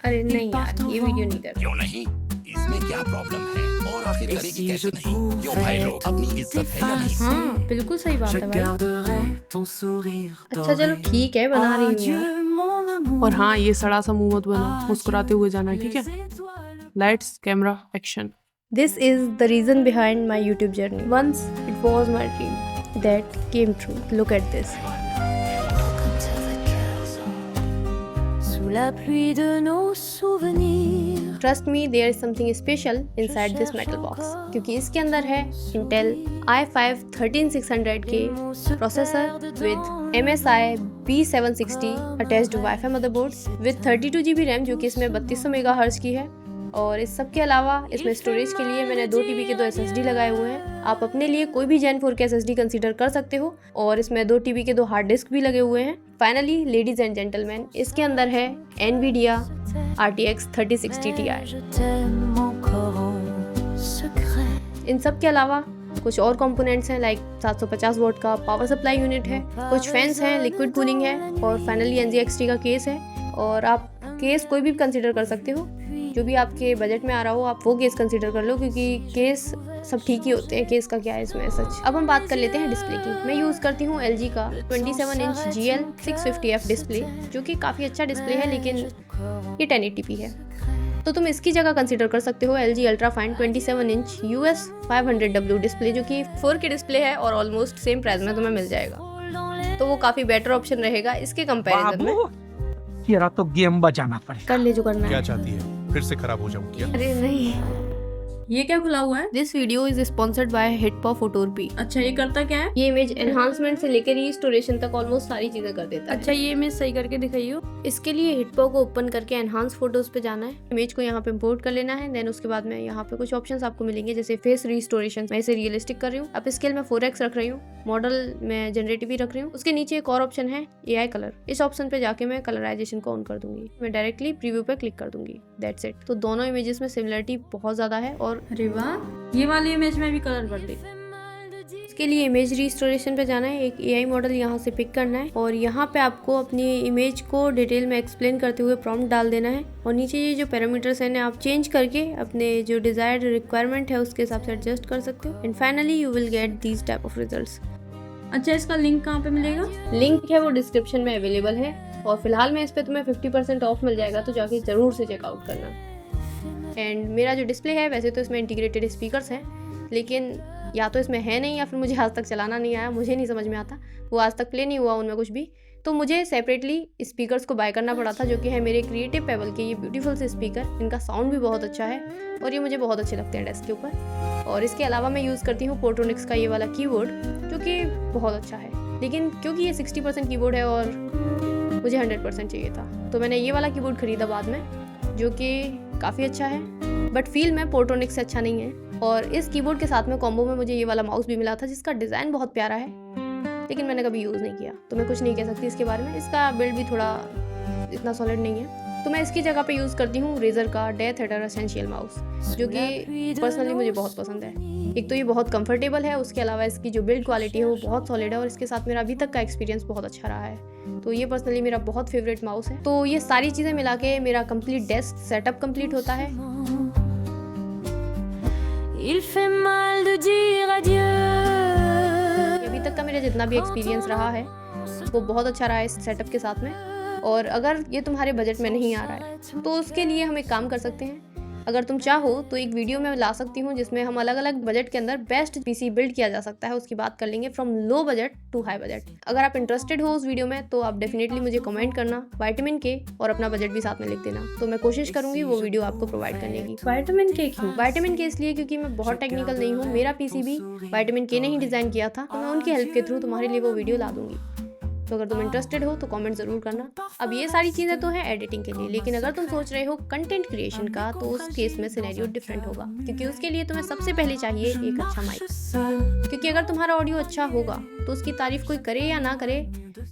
अरे नहीं यार, ये वीडियो नहीं कर। क्यों नहीं? इसमें क्या प्रॉब्लम है? और आखिर करेगी कैसे नहीं? क्यों भाई लोग, अपनी इज्जत है या नहीं? हाँ बिल्कुल सही बात है भाई। अच्छा चलो ठीक है, बना रही हूँ यार। और हाँ, ये सड़ा सा मुंह मत बना, मुस्कुराते हुए जाना, ठीक है? Lights, camera, action. This is the reason behind my YouTube journey. Once it was my dream that came true. Look at this. Sous la pluie de nos souvenirs. Trust me, there is something special inside this metal box. क्योंकि इसके अंदर है Intel i5 13600K processor with MSI B760 attached Wi-Fi motherboard with 32GB RAM जो कि इसमें 3200 MHz की है। और इस सब के अलावा इसमें स्टोरेज के लिए मैंने 2 TB के 2 SSD लगाए हुए हैं। आप अपने लिए कोई भी Gen 4 के SSD कंसीडर कर सकते हो। और इसमें 2 TB के 2 हार्ड डिस्क भी लगे हुए हैं। फाइनली लेडीज एंड जेंटलमैन, इसके अंदर है NVIDIA RTX 3060 Ti। Je t'aime encore en secret. इन सब के अलावा कुछ और कंपोनेंट्स हैं, लाइक 750 वोल्ट का पावर सप्लाई यूनिट है, कुछ फैंस हैं, लिक्विड कूलिंग है और फाइनली NZXT का केस है। और आप केस कोई भी कंसीडर कर सकते हो, जो भी आपके बजट में आ रहा हो आप वो केस कंसीडर कर लो, क्योंकि केस सब ठीक ही होते हैं। केस का क्या है इसमें सच। अब हम बात कर लेते हैं डिस्प्ले की। मैं यूज़ करती हूँ LG का 27 इंच GL 650F डिस्प्ले, जो कि काफ़ी अच्छा डिस्प्ले है, लेकिन ये 1080p है। तो तुम इसकी जगह कंसीडर कर सकते हो LG ultrafine 27 inch US 500W display, जो कि 4K डिस्प्ले है और ऑलमोस्ट सेम प्राइस में तुम्हें मिल जाएगा। तो वो काफ़ी बेटर ऑप्शन रहेगा इसके कंपैरिजन में। तेरा तो गेम बजाना पड़ेगा। कर ले जो करना क्या है। चाहती है? फिर से खराब हो जाऊं क्या? अरे नहीं, ये क्या खुला हुआ है? This video is sponsored by HitPaw photography. अच्छा, ये करता क्या है? ये इमेज एनहांसमेंट से लेकर रिस्टोरेशन तक ऑलमोस्ट सारी चीजें कर देता है। अच्छा, ये इमेज सही करके दिखाइयो। इसके लिए हिटपॉ को ओपन करके एनहांस फोटोज पे जाना है, इमेज को यहाँ पे इंपोर्ट कर लेना है। देन उसके बाद में यहाँ पे कुछ ऑप्शंस आपको मिलेंगे, जैसे फेस रिस्टोरेशन। मैं इसे रियलिस्टिक कर रही हूँ। अब स्केल में 4x रख रही हूँ, मॉडल में जनरेटिव ही रख रही हूँ। उसके नीचे एक और ऑप्शन है AI कलर। इस ऑप्शन पे जाके मैं कलराइजेशन को ऑन कर दूंगी। मैं डायरेक्टली प्रीव्यू पे क्लिक कर दूंगी। That's it. तो दोनों इमेजेस में सिमिलरिटी बहुत ज्यादा है। और अरे वाह, ये वाली इमेज में भी कलर कर दे। इसके लिए इमेज रिस्टोरेशन पे जाना है, एक AI मॉडल यहाँ से पिक करना है और यहाँ पे आपको अपनी इमेज को डिटेल में एक्सप्लेन करते हुए प्रॉम्प्ट डाल देना है। और नीचे ये जो पैरामीटर्स हैं आप चेंज करके अपने जो डिजायर्ड रिक्वायरमेंट है उसके हिसाब से एडजस्ट कर सकते हो। And finally you will get these type of results. अच्छा, इसका लिंक कहाँ पे मिलेगा? लिंक है वो डिस्क्रिप्शन में अवेलेबल है। और फिलहाल में इस पे तुम्हें 50% ऑफ मिल जाएगा, तो जाके जरूर से चेकआउट करना। एंड मेरा जो डिस्प्ले है, वैसे तो इसमें इंटीग्रेटेड स्पीकर्स हैं, लेकिन या तो इसमें है नहीं या फिर मुझे आज तक चलाना नहीं आया, मुझे नहीं समझ में आता, वो आज तक प्ले नहीं हुआ उनमें कुछ भी। तो मुझे सेपरेटली स्पीकर्स को बाय करना पड़ा था, जो कि है मेरे क्रिएटिव पेबल के ये ब्यूटीफुल से स्पीकर। इनका साउंड भी बहुत अच्छा है और ये मुझे बहुत अच्छे लगते हैं डेस्क के ऊपर। और इसके अलावा मैं यूज़ करती हूँ पोर्ट्रोनिक्स का ये वाला कीबोर्ड, जो कि बहुत अच्छा है। लेकिन क्योंकि ये 60% कीबोर्ड है और मुझे 100% चाहिए था, तो मैंने ये वाला कीबोर्ड खरीदा बाद में, जो कि काफ़ी अच्छा है, बट फील में पोर्ट्रोनिक्स से अच्छा नहीं है। और इस कीबोर्ड के साथ में कॉम्बो में मुझे ये वाला माउस भी मिला था, जिसका डिज़ाइन बहुत प्यारा है, लेकिन मैंने कभी यूज़ नहीं किया, तो मैं कुछ नहीं कह सकती इसके बारे में। इसका बिल्ड भी थोड़ा इतना सॉलिड नहीं है। तो मैं इसकी जगह पे यूज़ करती हूँ रेजर का डेथ एडर एसेंशियल माउस, जो कि पर्सनली मुझे बहुत पसंद है। एक तो ये बहुत कंफर्टेबल है, उसके अलावा इसकी जो बिल्ड क्वालिटी है वो बहुत सॉलिड है और इसके साथ मेरा अभी तक का एक्सपीरियंस बहुत अच्छा रहा है। तो ये पर्सनली मेरा बहुत फेवरेट माउस है। तो ये सारी चीज़ें मिला के मेरा कंप्लीट डेस्क सेटअप कंप्लीट होता है। Il fait mal de dire adieu. अभी तक का मेरा जितना भी एक्सपीरियंस रहा है वो बहुत अच्छा रहा है इस सेटअप के साथ में। और अगर ये तुम्हारे बजट में नहीं आ रहा है तो उसके लिए हम एक काम कर सकते हैं। अगर तुम चाहो तो एक वीडियो में ला सकती हूँ, जिसमें हम अलग अलग बजट के अंदर बेस्ट पीसी बिल्ड किया जा सकता है, उसकी बात कर लेंगे from low budget to high budget. अगर आप इंटरेस्टेड हो उस वीडियो में तो आप डेफिनेटली मुझे कमेंट करना विटामिन के और अपना बजट भी साथ में लिख देना, तो मैं कोशिश करूंगी वो वीडियो आपको प्रोवाइड करने की। विटामिन के क्यों? विटामिन के इसलिए क्योंकि मैं बहुत टेक्निकल नहीं हूँ, मेरा पीसी भी विटामिन के ने ही डिज़ाइन किया था, तो मैं उनकी हेल्प के थ्रू तुम्हारे लिए वो वीडियो ला दूंगी। तो अगर तुम इंटरेस्टेड हो तो कमेंट ज़रूर करना। अब ये सारी चीज़ें तो हैं एडिटिंग के लिए, लेकिन अगर तुम सोच रहे हो कंटेंट क्रिएशन का, तो उस केस में सिनेरियो डिफरेंट होगा, क्योंकि उसके लिए तुम्हें सबसे पहले चाहिए एक अच्छा माइक। क्योंकि अगर तुम्हारा ऑडियो अच्छा होगा तो उसकी तारीफ कोई करे या ना करे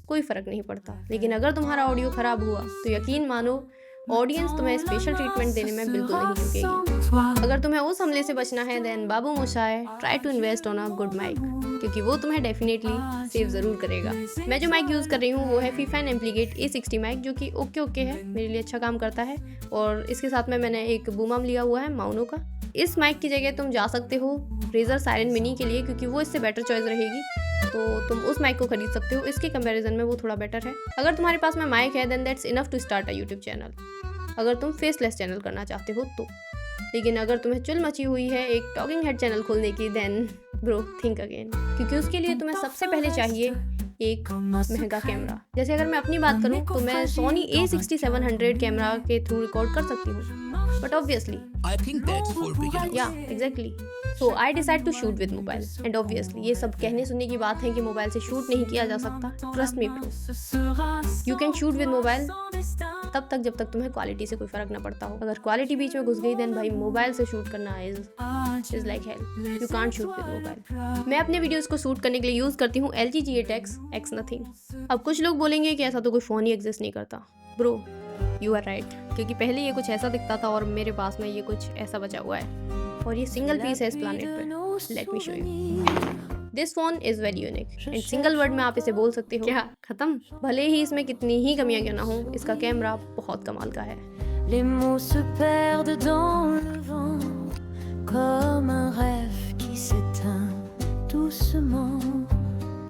कोई फ़र्क नहीं पड़ता, लेकिन अगर तुम्हारा ऑडियो ख़राब हुआ तो यकीन मानो ऑडियंस तुम्हें स्पेशल ट्रीटमेंट देने में बिल्कुल नहीं झुकेगी। अगर तुम्हें उस हमले से बचना है, then Babu Moshai try to invest on a good mic. क्योंकि वो तुम्हें डेफिनेटली सेव ज़रूर करेगा। मैं जो माइक यूज़ कर रही हूँ वो है फीफैन एम्प्लीगेट A60 माइक, जो कि ओके है, मेरे लिए अच्छा काम करता है। और इसके साथ में मैंने एक बूम आर्म लिया हुआ है माउनो का। इस माइक की जगह तुम जा सकते हो रेजर सायरन मिनी के लिए, क्योंकि वो इससे बेटर चॉइस रहेगी, तो तुम उस माइक को खरीद सकते हो। इसके कंपैरिजन में वो थोड़ा बेटर है। अगर तुम्हारे पास में माइक है then that's enough to start a YouTube channel, अगर तुम फेसलेस चैनल करना चाहते हो तो। लेकिन अगर तुम्हें चुल मची हुई है एक टॉकिंग हेड चैनल खोलने की, देन ब्रो थिंक अगेन, क्योंकि उसके लिए तुम्हें सबसे पहले चाहिए एक महंगा कैमरा। जैसे अगर मैं अपनी बात करूं तो मैं सोनी A6700 कैमरा के थ्रू रिकॉर्ड कर सकती हूँ, but obviously I think that's for beginners. या exactly, so I decide to shoot with mobile. And obviously ये सब कहने सुनने की बात है कि मोबाइल से शूट नहीं किया जा सकता। Trust me bro, you can shoot with mobile तब तक जब तक तुम्हें क्वालिटी से कोई फर्क ना पड़ता हो। अगर क्वालिटी बीच में घुस गई देन भाई मोबाइल से शूट करना is like hell. You can't shoot with mobile. मैं अपने वीडियोस को शूट करने के लिए यूज करती हूँ LG G8X X नथिंग। अब कुछ लोग बोलेंगे कि ऐसा तो कोई फ़ोन ही एग्जिस्ट नहीं करता। ब्रो यू आर राइट, क्योंकि पहले ये कुछ ऐसा दिखता था और मेरे पास में ये कुछ ऐसा बचा हुआ है, और ये सिंगल पीस है इस प्लानेट पे। Let me show you. This phone is very unique and single word में आप इसे बोल सकते हो, क्या खत्म। भले ही इसमें कितनी ही कमियां क्यों ना हो, इसका कैमरा बहुत कमाल का है। Les mots se perdent dans le vent, comme un rêve qui s'éteint doucement.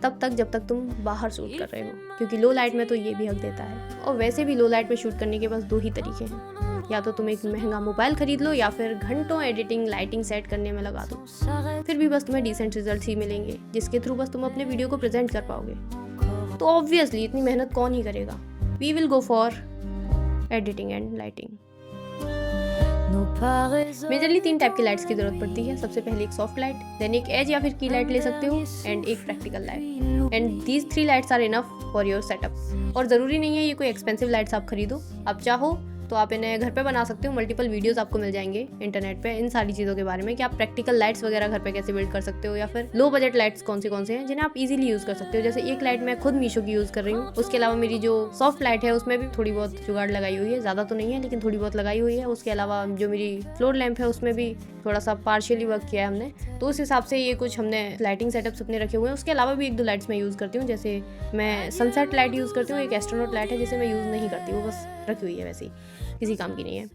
तब तक जब तक तुम बाहर शूट कर रहे हो, क्योंकि लो लाइट में तो ये भी हक देता है। और वैसे भी लो लाइट में शूट करने के बस दो ही तरीके हैं, या तो तुम एक महंगा मोबाइल खरीद लो या फिर घंटों एडिटिंग लाइटिंग सेट करने में लगा दो। फिर भी बस तुम्हें डिसेंट रिजल्ट्स ही मिलेंगे, जिसके थ्रू बस तुम अपने वीडियो को प्रेजेंट कर पाओगे। तो ऑब्वियसली इतनी मेहनत कौन ही करेगा। We will go for editing and lighting. Majorly 3 type की लाइट्स की जरूरत पड़ती है। सबसे पहले एक सॉफ्ट लाइट, देन एक एज या फिर की लाइट ले सकते हो, एंड एक practical light. And these 3 lights are enough for your setup. और ज़रूरी नहीं है ये कोई एक्सपेंसिव लाइट्स आप खरीदो। आप चाहो तो आप इन्हें घर पे बना सकते हो। मल्टीपल वीडियोस आपको मिल जाएंगे इंटरनेट पे इन सारी चीज़ों के बारे में, कि आप प्रैक्टिकल लाइट्स वगैरह घर पे कैसे बिल्ड कर सकते हो, या फिर लो बजट लाइट्स कौन से हैं जिन्हें आप इजीली यूज़ कर सकते हो। जैसे एक लाइट मैं खुद मीशो की यूज़ कर रही हूँ। उसके अलावा मेरी जो सॉफ्ट लाइट है उसमें भी थोड़ी बहुत जुगाड़ लगाई हुई है, ज़्यादा तो नहीं है लेकिन थोड़ी बहुत लगाई हुई है। उसके अलावा जो मेरी फ्लोर लैंप है उसमें भी थोड़ा सा पार्शियली वर्क किया है हमने, तो उस हिसाब से ये कुछ हमने लाइटिंग सेटअप्स अपने रखे हुए हैं। उसके अलावा भी 1-2 लाइट्स मैं यूज़ करती हूँ। जैसे मैं सनसेट लाइट यूज़ करती हूँ, एक एस्ट्रोनॉट लाइट है जिसे मैं यूज़ नहीं करती, वो बस रखी हुई है, वैसे ही किसी काम की नहीं है।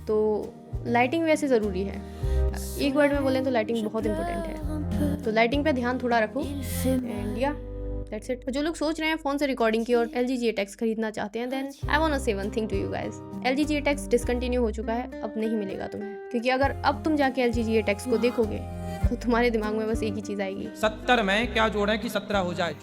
तो लाइटिंग वैसे ज़रूरी है। एक वर्ड में बोलें तो लाइटिंग बहुत इंपॉर्टेंट है, तो लाइटिंग पे ध्यान थोड़ा रखो। एंड या दैट्स इट। जो लोग सोच रहे हैं फ़ोन से रिकॉर्डिंग की और LG G8X खरीदना चाहते हैं, then I want to say one thing to you guys. LG G8X discontinue हो चुका है, अब नहीं मिलेगा तुम्हें, क्योंकि अगर अब तुम जाके LG G8X को देखोगे तो तुम्हारे दिमाग में बस एक ही चीज़ आएगी, 70 में क्या जोड़ें कि 17 हो जाए।